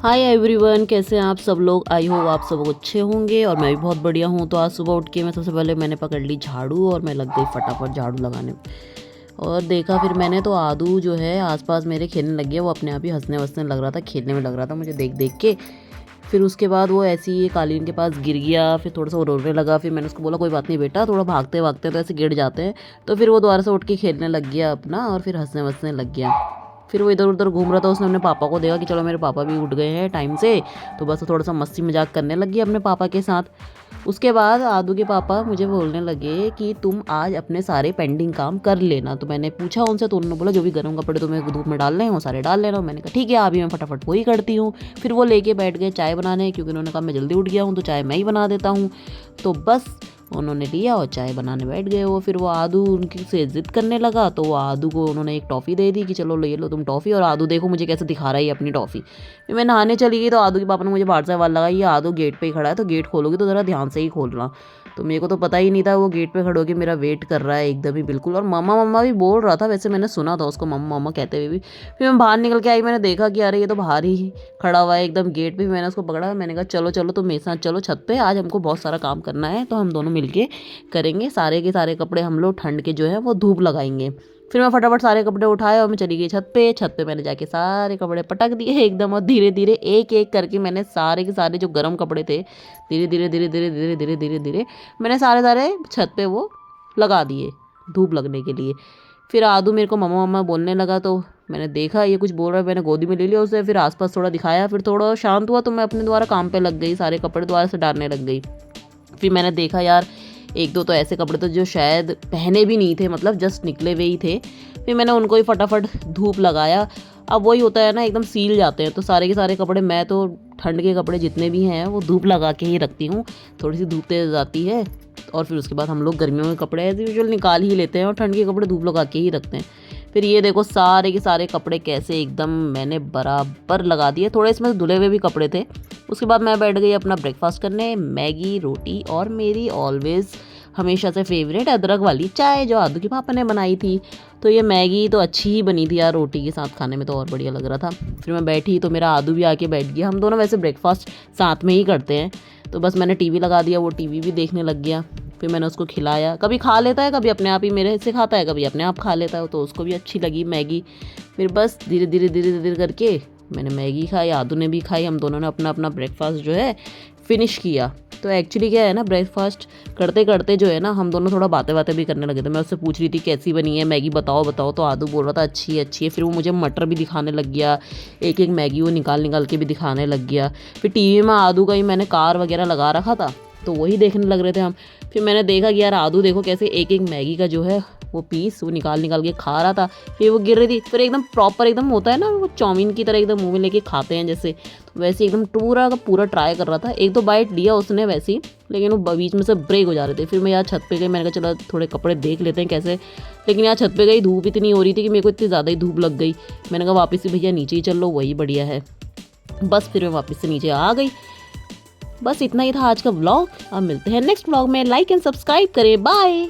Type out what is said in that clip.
Hi everyone, कैसे हैं आप सब लोग। आई होप आप सब अच्छे होंगे और मैं भी बहुत बढ़िया हूँ। तो आज सुबह उठ के मैं सबसे पहले मैंने पकड़ ली झाड़ू और मैं लग गई फटाफट झाड़ू लगाने। और देखा फिर मैंने तो आदू जो है आसपास मेरे खेलने लग गया। वो अपने आप ही हंसने वसने लग रहा था, खेलने में लग रहा था मुझे देख देख के। फिर उसके बाद वो ऐसे ही कालीन के पास गिर गया, फिर थोड़ा सा वो रोने लगा। फिर मैंने उसको बोला कोई बात नहीं बेटा, थोड़ा भागते भागते तो ऐसे गिर जाते हैं। तो फिर वो दोबारा से उठ के खेलने लग गया अपना और फिर हंसने वसने लग गया। फिर वो इधर उधर घूम रहा था। उसने अपने पापा को देखा कि चलो मेरे पापा भी उठ गए हैं टाइम से, तो बस थोड़ा सा मस्ती मजाक करने लग गया अपने पापा के साथ। उसके बाद आदू के पापा मुझे बोलने लगे कि तुम आज अपने सारे पेंडिंग काम कर लेना। तो मैंने पूछा उनसे, तो उन्होंने बोला जो भी गर्म कपड़े तुम्हें धूप में डालने हैं वो सारे डाल लेना। मैंने कहा ठीक है, अभी मैं फटाफट वही करती हूँ। फिर वो लेके बैठ गए चाय बनाने, क्योंकि उन्होंने कहा मैं जल्दी उठ गया हूँ तो चाय मैं ही बना देता हूँ। तो बस उन्होंने लिया और चाय बनाने बैठ गए वो। फिर वो आदू उनकी से ज़िद करने लगा, तो वो आदू को उन्होंने एक टॉफ़ी दे दी कि चलो ले लो तुम टॉफ़ी। और आदू देखो मुझे कैसे दिखा रहा है अपनी टॉफ़ी। फिर मैं नहाने चली गई तो आदू के पापा ने मुझे बाहर से आवाज़ लगाई, ये आदू गेट पे ही खड़ा है तो गेट खोलोगी तो ज़रा ध्यान से ही खोलना। तो मेरे को तो पता ही नहीं था वो गेट पे खड़े होकर मेरा वेट कर रहा है एकदम ही बिल्कुल। और मम्मा मम्मा भी बोल रहा था, वैसे मैंने सुना था उसको मम्मा मम्मा कहते हुए भी। फिर मैं बाहर निकल के आई, मैंने देखा कि अरे ये तो बाहर ही खड़ा हुआ है एकदम गेट पे। मैंने उसको पकड़ा, मैंने कहा चलो चलो तुम मेरे साथ चलो छत पे, आज हमको बहुत सारा काम करना है तो हम दोनों मिलके करेंगे। सारे के सारे कपड़े हम लोग ठंड के जो है वो धूप लगाएंगे। फिर मैं फटाफट सारे कपड़े उठाए और मैं चली गई छत पे। छत पे मैंने जाके सारे कपड़े पटक दिए एकदम, और धीरे धीरे एक एक करके मैंने सारे के सारे जो गर्म कपड़े थे धीरे धीरे धीरे धीरे धीरे धीरे धीरे धीरे मैंने सारे सारे छत पे वो लगा दिए धूप लगने के लिए। फिर आदू मेरे को मम्मा मम्मा बोलने लगा, तो मैंने देखा ये कुछ बोल रहा है, मैंने गोदी में ले लिया उसे। फिर आसपास थोड़ा दिखाया, फिर थोड़ा शांत हुआ तो मैं अपने द्वारा काम पे लग गई, सारे कपड़े दोबारा से डालने लग गई। फिर मैंने देखा यार एक दो तो ऐसे कपड़े तो जो शायद पहने भी नहीं थे, मतलब जस्ट निकले हुए ही थे। फिर मैंने उनको ही फटाफट धूप लगाया। अब वही होता है ना, एकदम सील जाते हैं तो सारे के सारे कपड़े, मैं तो ठंड के कपड़े जितने भी हैं वो धूप लगा के ही रखती हूँ। थोड़ी सी धूप तेज जाती है और फिर उसके बाद हम लोग गर्मियों के कपड़े एज यूजुअल निकाल ही लेते हैं और ठंड के कपड़े धूप लगा के ही रखते हैं। फिर ये देखो सारे के सारे कपड़े कैसे एकदम मैंने बराबर लगा दिए। थोड़े इसमें धुले हुए भी कपड़े थे। उसके बाद मैं बैठ गई अपना ब्रेकफास्ट करने, मैगी रोटी और मेरी ऑलवेज़ हमेशा से फेवरेट अदरक वाली चाय जो आदू के पापा ने बनाई थी। तो ये मैगी तो अच्छी ही बनी थी यार, रोटी के साथ खाने में तो और बढ़िया लग रहा था। फिर मैं बैठी तो मेरा आदू भी आके बैठ गया। हम दोनों वैसे ब्रेकफास्ट साथ में ही करते हैं। तो बस मैंने टीवी लगा दिया, वो टीवी भी देखने लग गया। फिर मैंने उसको खिलाया, कभी खा लेता है कभी अपने आप ही मेरे से खाता है, कभी अपने आप खा लेता है, तो उसको भी अच्छी लगी मैगी। फिर बस धीरे धीरे धीरे धीरे करके मैंने मैगी खाई, आदू ने भी खाई, हम दोनों ने अपना अपना ब्रेकफास्ट जो है फिनिश किया। तो एक्चुअली क्या है ना, ब्रेकफास्ट करते करते जो है ना हम दोनों थोड़ा बातें बातें भी करने लगे थे। मैं उससे पूछ रही थी कैसी बनी है मैगी, बताओ बताओ, तो आदू बोल रहा था अच्छी है अच्छी है। फिर वो मुझे मटर भी दिखाने लग गया, एक एक मैगी वो निकाल निकाल के भी दिखाने लग गया। फिर टीवी में आदू का ही मैंने कार वगैरह लगा रखा था तो वही देखने लग रहे थे हम। फिर मैंने देखा कि यार आदू देखो कैसे एक एक मैगी का जो है वो पीस वो निकाल निकाल के खा रहा था। फिर वो गिर रही थी, फिर एकदम प्रॉपर एकदम होता है ना वो चाउमीन की तरह एकदम मुंह में लेके खाते हैं जैसे, तो वैसे एकदम पूरा का पूरा ट्राई कर रहा था। एक दो बाइट लिया उसने वैसे ही, लेकिन वो बीच में से ब्रेक हो जा रहे थे। फिर मैं यार छत पे गई, मैंने कहा चलो थोड़े कपड़े देख लेते हैं कैसे। लेकिन यार छत पे गई, धूप इतनी हो रही थी कि मेरे को इतनी ज़्यादा ही धूप लग गई। मैंने कहा वापस से भैया नीचे ही चल लो, वही बढ़िया है। बस फिर मैं वापस से नीचे आ गई। बस इतना ही था आज का व्लॉग। अब मिलते हैं नेक्स्ट व्लॉग में। लाइक एंड सब्सक्राइब करें। बाय।